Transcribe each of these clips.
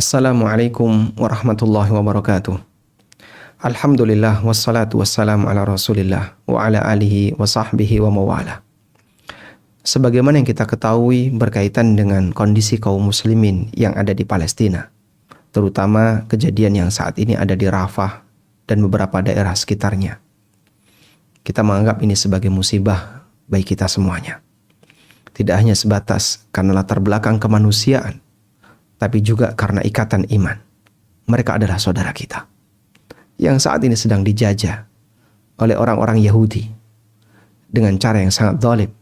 Assalamualaikum warahmatullahi wabarakatuh. Alhamdulillah wassalatu wassalamu ala Rasulillah wa ala alihi wa sahbihi wa mawala. Sebagaimana yang kita ketahui berkaitan dengan kondisi kaum muslimin yang ada di Palestina, terutama kejadian yang saat ini ada di Rafah dan beberapa daerah sekitarnya. Kita menganggap ini sebagai musibah bagi kita semuanya. Tidak hanya sebatas karena latar belakang kemanusiaan, tapi juga karena ikatan iman. Mereka adalah saudara kita yang saat ini sedang dijajah oleh orang-orang Yahudi dengan cara yang sangat zalim.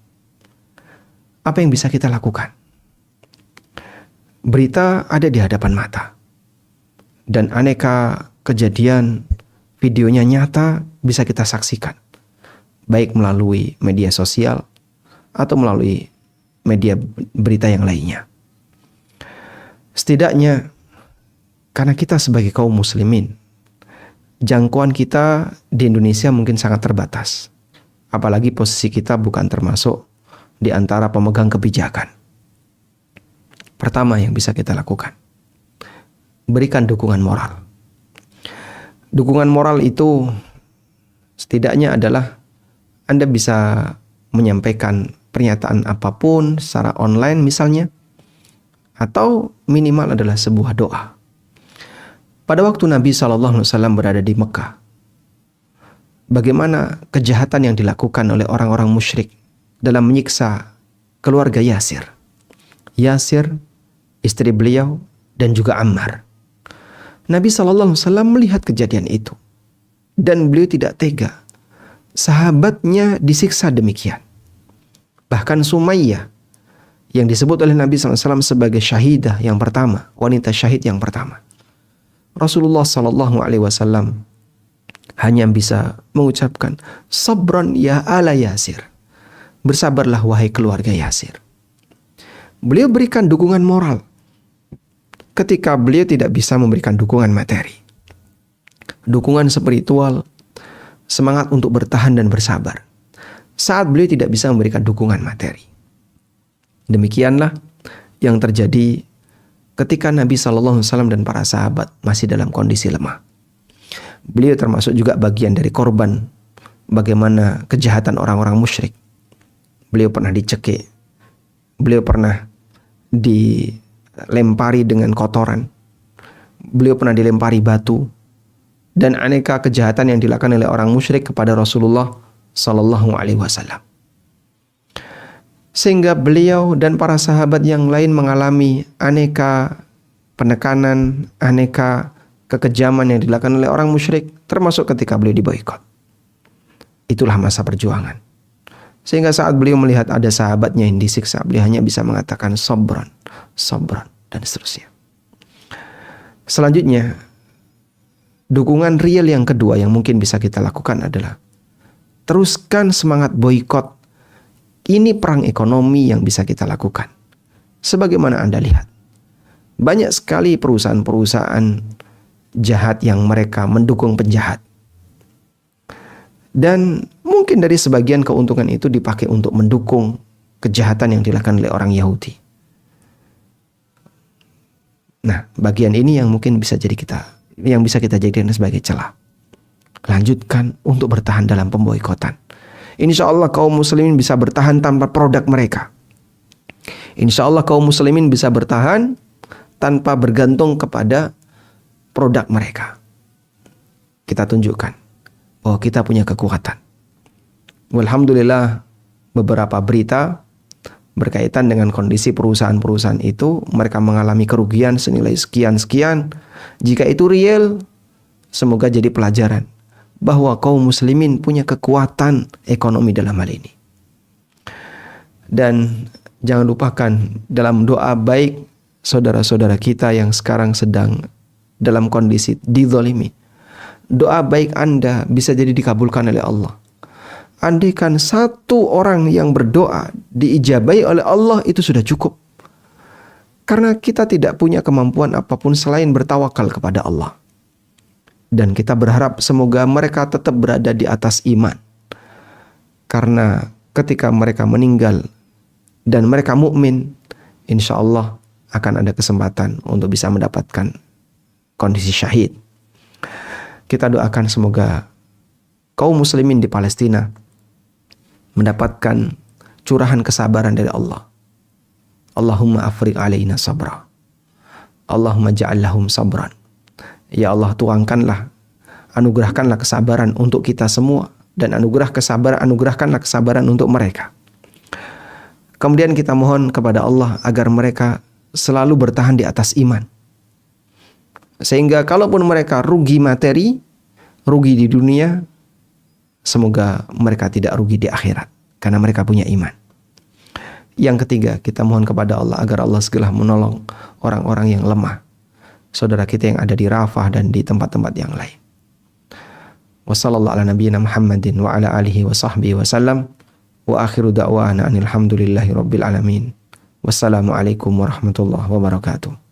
Apa yang bisa kita lakukan? Berita ada di hadapan mata, dan aneka kejadian videonya nyata bisa kita saksikan, baik melalui media sosial atau melalui media berita yang lainnya. Setidaknya karena kita sebagai kaum muslimin, jangkauan kita di Indonesia mungkin sangat terbatas. Apalagi posisi kita bukan termasuk di antara pemegang kebijakan. Pertama yang bisa kita lakukan, berikan dukungan moral. Dukungan moral itu setidaknya adalah Anda bisa menyampaikan pernyataan apapun secara online misalnya, atau minimal adalah sebuah doa. Pada waktu Nabi SAW berada di Mekah, bagaimana kejahatan yang dilakukan oleh orang-orang musyrik dalam menyiksa keluarga Yasir. Yasir, istri beliau, dan juga Ammar. Nabi SAW melihat kejadian itu, dan beliau tidak tega. Sahabatnya disiksa demikian. Bahkan Sumayyah, yang disebut oleh Nabi SAW sebagai syahidah yang pertama, wanita syahid yang pertama. Rasulullah SAW hanya bisa mengucapkan, sabran ya ala Yasir. Bersabarlah wahai keluarga Yasir. Beliau berikan dukungan moral ketika beliau tidak bisa memberikan dukungan materi. Dukungan spiritual, semangat untuk bertahan dan bersabar saat beliau tidak bisa memberikan dukungan materi. Demikianlah yang terjadi ketika Nabi SAW dan para sahabat masih dalam kondisi lemah. Beliau termasuk juga bagian dari korban bagaimana kejahatan orang-orang musyrik. Beliau pernah dicekik, beliau pernah dilempari dengan kotoran, beliau pernah dilempari batu, dan aneka kejahatan yang dilakukan oleh orang musyrik kepada Rasulullah SAW. Sehingga beliau dan para sahabat yang lain mengalami aneka penekanan, aneka kekejaman yang dilakukan oleh orang musyrik, termasuk ketika beliau diboikot. Itulah masa perjuangan. Sehingga saat beliau melihat ada sahabatnya yang disiksa, beliau hanya bisa mengatakan sabran, sabran, dan seterusnya. Selanjutnya, dukungan real yang kedua yang mungkin bisa kita lakukan adalah teruskan semangat boikot. Ini perang ekonomi yang bisa kita lakukan. Sebagaimana Anda lihat, banyak sekali perusahaan-perusahaan jahat yang mereka mendukung penjahat. Dan mungkin dari sebagian keuntungan itu dipakai untuk mendukung kejahatan yang dilakukan oleh orang Yahudi. Nah, bagian ini yang mungkin bisa kita jadikan sebagai celah. Lanjutkan untuk bertahan dalam pemboikotan. Insya Allah kaum muslimin bisa bertahan tanpa produk mereka. Insya Allah kaum muslimin bisa bertahan tanpa bergantung kepada produk mereka. Kita tunjukkan bahwa kita punya kekuatan. Alhamdulillah, beberapa berita berkaitan dengan kondisi perusahaan-perusahaan itu, mereka mengalami kerugian senilai sekian-sekian. Jika itu real, semoga jadi pelajaran bahwa kaum muslimin punya kekuatan ekonomi dalam hal ini. Dan jangan lupakan dalam doa baik saudara-saudara kita yang sekarang sedang dalam kondisi dizalimi. Doa baik Anda bisa jadi dikabulkan oleh Allah. Andaikan satu orang yang berdoa diijabahi oleh Allah, itu sudah cukup. Karena kita tidak punya kemampuan apapun selain bertawakal kepada Allah. Dan kita berharap semoga mereka tetap berada di atas iman. Karena ketika mereka meninggal dan mereka mukmin, insya Allah akan ada kesempatan untuk bisa mendapatkan kondisi syahid. Kita doakan semoga kaum muslimin di Palestina mendapatkan curahan kesabaran dari Allah. Allahumma afriq alaina sabra. Allahumma ja'al lahum sabran. Ya Allah, tuangkanlah, anugerahkanlah kesabaran untuk kita semua, dan anugerahkanlah kesabaran untuk mereka. Kemudian kita mohon kepada Allah agar mereka selalu bertahan di atas iman. Sehingga kalaupun mereka rugi materi, rugi di dunia, semoga mereka tidak rugi di akhirat, karena mereka punya iman. Yang ketiga, kita mohon kepada Allah agar Allah segera menolong orang-orang yang lemah, saudara kita yang ada di Rafah dan di tempat-tempat yang lain. Wassallallahu ala nabiyyina Muhammadin wa ala alihi wa sahbihi wa sallam. Wa akhiru da'wana anil hamdulillahi rabbil alamin. Wassalamualaikum warahmatullahi wabarakatuh.